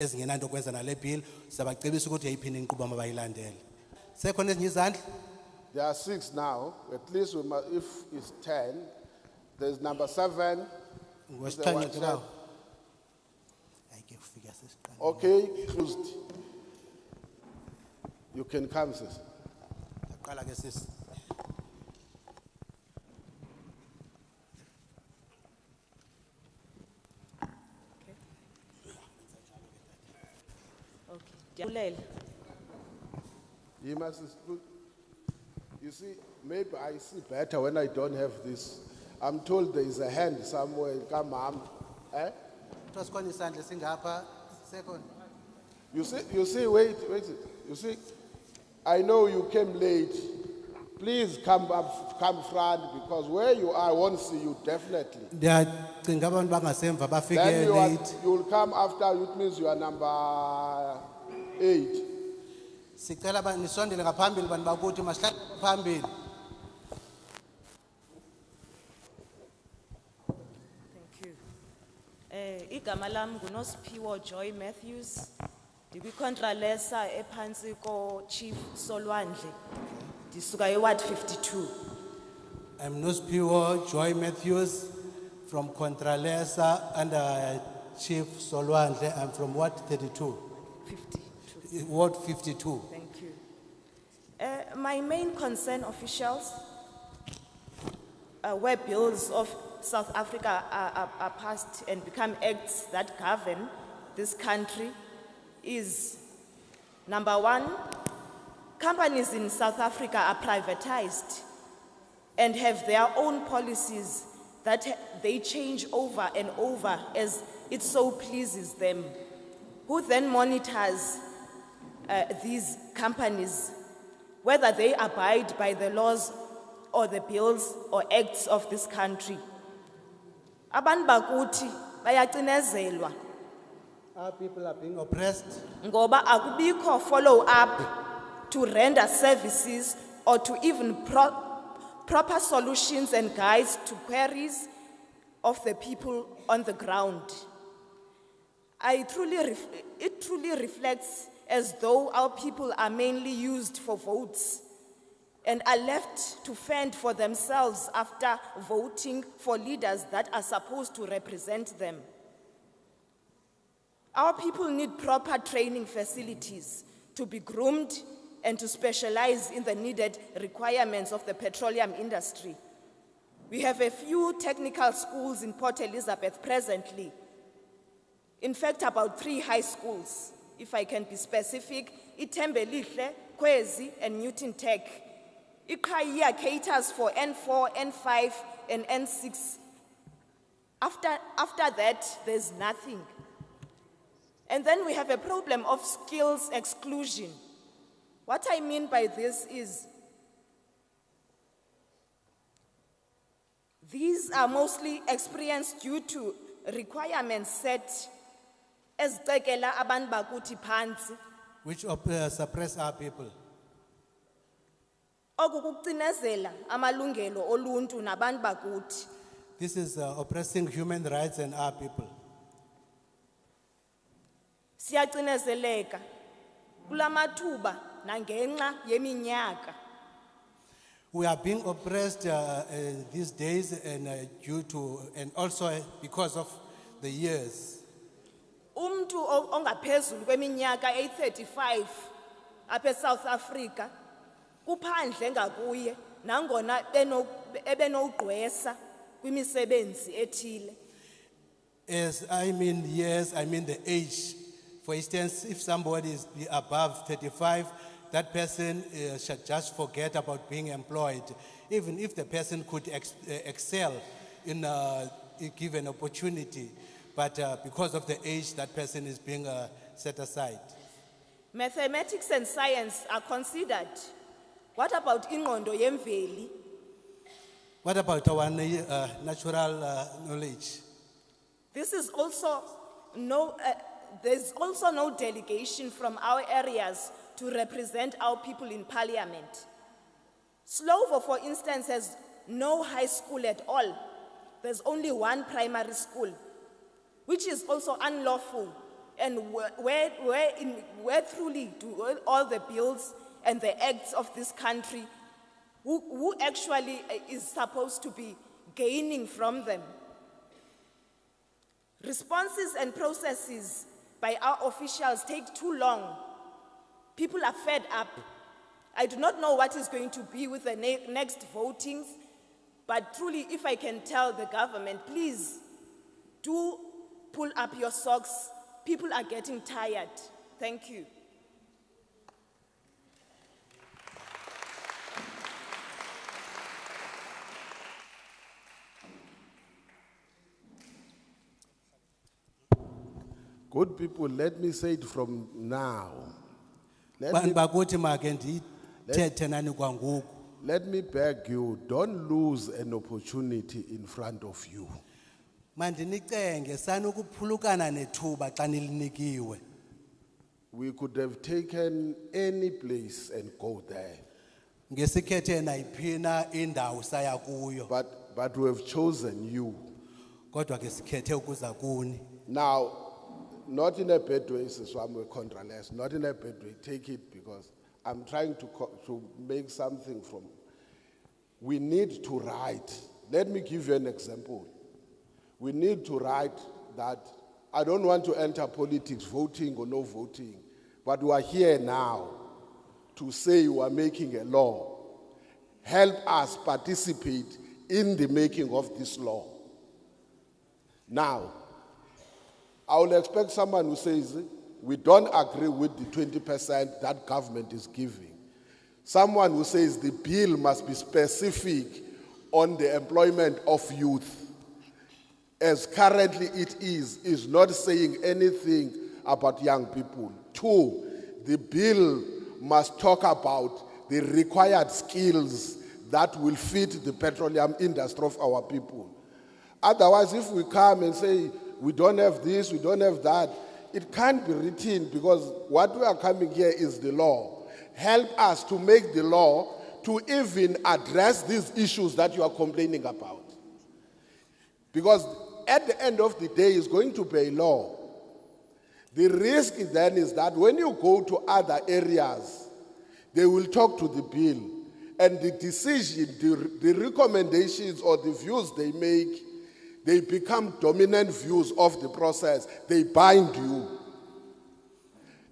ezingenanto kwenza nale bill siyabacebisa ukuthi yayiphinde inqubo mabayilandele. Sekhona ezinye izandla? There are 6 now. At least we must, if it's 10, there's number 7. Ngwesixhenxe ke bawo. Ayike ufika sesiqala. Okay, closed. You can come, sis. Aqala ke sisi. Sahlulele. You must look. You see, maybe I see better when I don't have this. I'm told there is a hand somewhere. Come on. Eh? Sikhona isandla singapha sekhona. You see, wait. You see, I know you came late. Please come front because where you are, I won't see you definitely. Ndiyacinga abantu bangasemva Then bafike late. you will come after, it means you are number 8. Sicela nisondele ngaphambili bantu bakuthi masihlale phambili. Thank you. Igama lam nguNosiphiwo Joy Matthews. Ndikwi-contralesa ephansi ko-Chief Solwandle. Ndisuka eWard 52. I'm Nosiphiwo Joy Matthews from Contralesa under Chief Solwandle. I'm from Ward 32. 52. Ward 52. Thank you. My main concern, officials, where bills of South Africa are passed and become acts that govern this country, is number 1, companies in South Africa are privatized and have their own policies that they change over and over as it so pleases them. Who then monitors these companies, whether they abide by the laws or the bills or acts of this country? Abantu bakuthi bayacinezelwa Our people are being oppressed. ngoba akubikho follow up to render services or to even proper solutions and guides to queries of the people on the ground. It truly reflects as though our people are mainly used for votes and are left to fend for themselves after voting for leaders that are supposed to represent them. Our people need proper training facilities to be groomed and to specialize in the needed requirements of the petroleum industry. We have a few technical schools in Port Elizabeth presently. In fact, about 3 high schools, if I can be specific, iThembelihle, Kwezi, and Newton Tech. Iqhayiya caters for N4, N5, and N6. After that, there's nothing. And then we have a problem of skills exclusion. What I mean by this is, these are mostly experienced due to requirements set as Gqeberha abantu bakuthi phansi. Which suppress our people. Okukucinezela amalungelo oluntu nabantu bakuthi. This is oppressing human rights and our people. Siyacinezeleka kulamathuba nangenxa yeminyaka. We are being oppressed these days and due to, and also because of the years. Umntu ongaphezulu kweminyaka 35 apha eSouth Africa kuphandle ngakuye nangona ebenogqwesa kwimisebenzi ethile. As I mean years, I mean the age. For instance, if somebody is above 35, that person should just forget about being employed, even if the person could excel in a given opportunity. But because of the age, that person is being set aside. Mathematics and science are considered. What about ingqondo yemveli? What about our natural knowledge? This is also there's also no delegation from our areas to represent our people in parliament. Slovo, for instance, has no high school at all. There's only 1 primary school, which is also unlawful And where truly do all the bills and the acts of this country, who actually is supposed to be gaining from them? Responses and processes by our officials take too long. People are fed up. I do not know what is going to be with the next votings, but truly, if I can tell the government, please do pull up your socks. People are getting tired. Thank you. Good people, let me say it from now. Let Bantu me, bakuthi make ndithethe nani kwangoku. let me beg you, don't lose an opportunity in front of you. Mandinicenge sanukuphulukana nethuba xa nilinikiwe. We could have taken any place and go there, Ngesikhethe nayiphina indawo saya kuyo. but we have chosen you. Kodwa ke sikhethe ukuza kuni. Now, not in a bad way, Siswamwe contraless, not in a bad way, take it because I'm trying to make something from. We need to write. Let me give you an example. We need to write that, I don't want to enter politics, voting or no voting, but we are here now to say you are making a law. Help us participate in the making of this law. Now, I will expect someone who says, we don't agree with the 20% that government is giving. Someone who says the bill must be specific on the employment of youth, as currently it is not saying anything about young people. 2, the bill must talk about the required skills that will fit the petroleum industry of our people. Otherwise, if we come and say, we don't have this, we don't have that, it can't be written because what we are coming here is the law. Help us to make the law to even address these issues that you are complaining about. Because at the end of the day, it's going to be a law. The risk then is that when you go to other areas, they will talk to the bill, and the decision, the recommendations or the views they make, they become dominant views of the process. They bind you.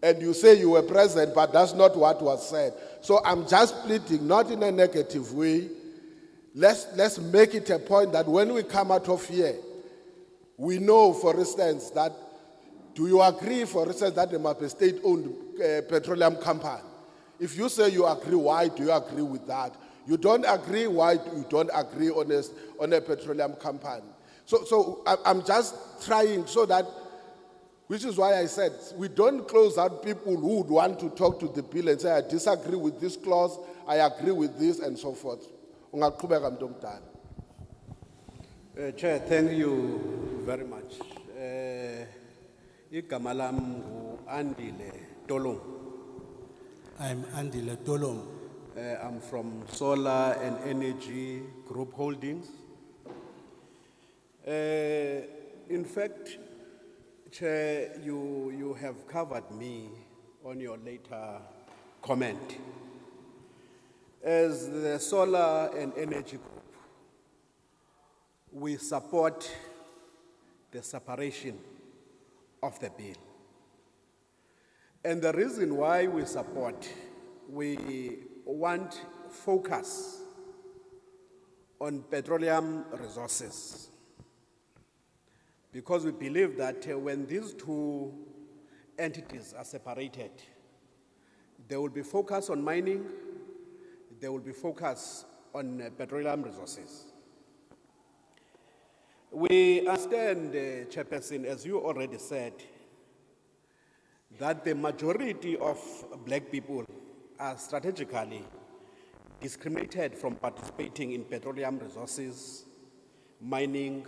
And you say you were present, but that's not what was said. So I'm just pleading, not in a negative way. Let's make it a point that when we come out of here, we know, for instance, that, do you agree, for instance, that there must be a state-owned petroleum company? If you say you agree, why do you agree with that? You don't agree, why you don't agree on a petroleum company? So I'm just trying so that, which is why I said, we don't close out people who would want to talk to the bill and say, I disagree with this clause, I agree with this, and so forth. Chair, thank you very much. Igama lam ngu-Andile Tolong. I'm Andile Tolong. I'm from Solar and Energy Group Holdings. In fact, Chair, you have covered me on your later comment. As the Solar and Energy Group, we support the separation of the bill. And the reason why we support, we want focus on petroleum resources. Because we believe that when these two entities are separated, there will be focus on mining, there will be focus on petroleum resources. We understand, Chairperson, as you already said, that the majority of black people are strategically discriminated from participating in petroleum resources, mining,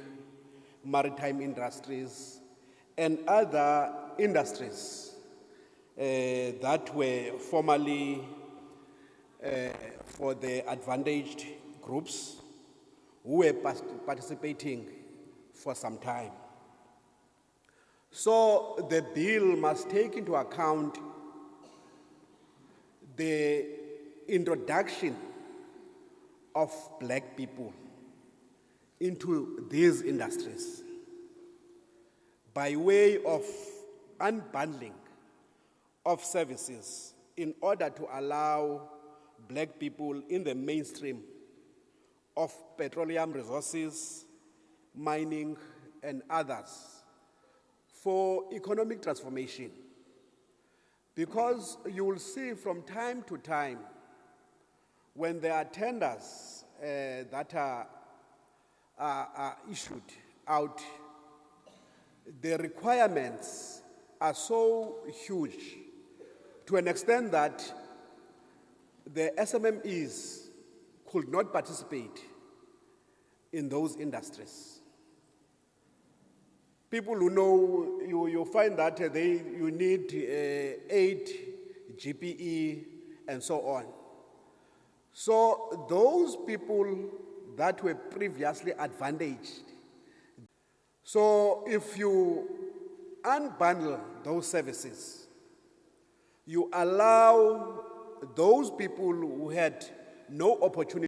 maritime industries, and other industries that were formerly for the advantaged groups who were participating for some time. So the bill must take into account the introduction of black people into these industries by way of unbundling of services in order to allow black people in the mainstream of petroleum resources, mining, and others for economic transformation. Because you will see from time to time when there are tenders that are issued out, the requirements are so huge to an extent that the SMMEs could not participate in those industries. People who know, you find that you need 8 GPE and so on. So those people that were previously advantaged, so if you unbundle those services, you allow those people who had no opportunity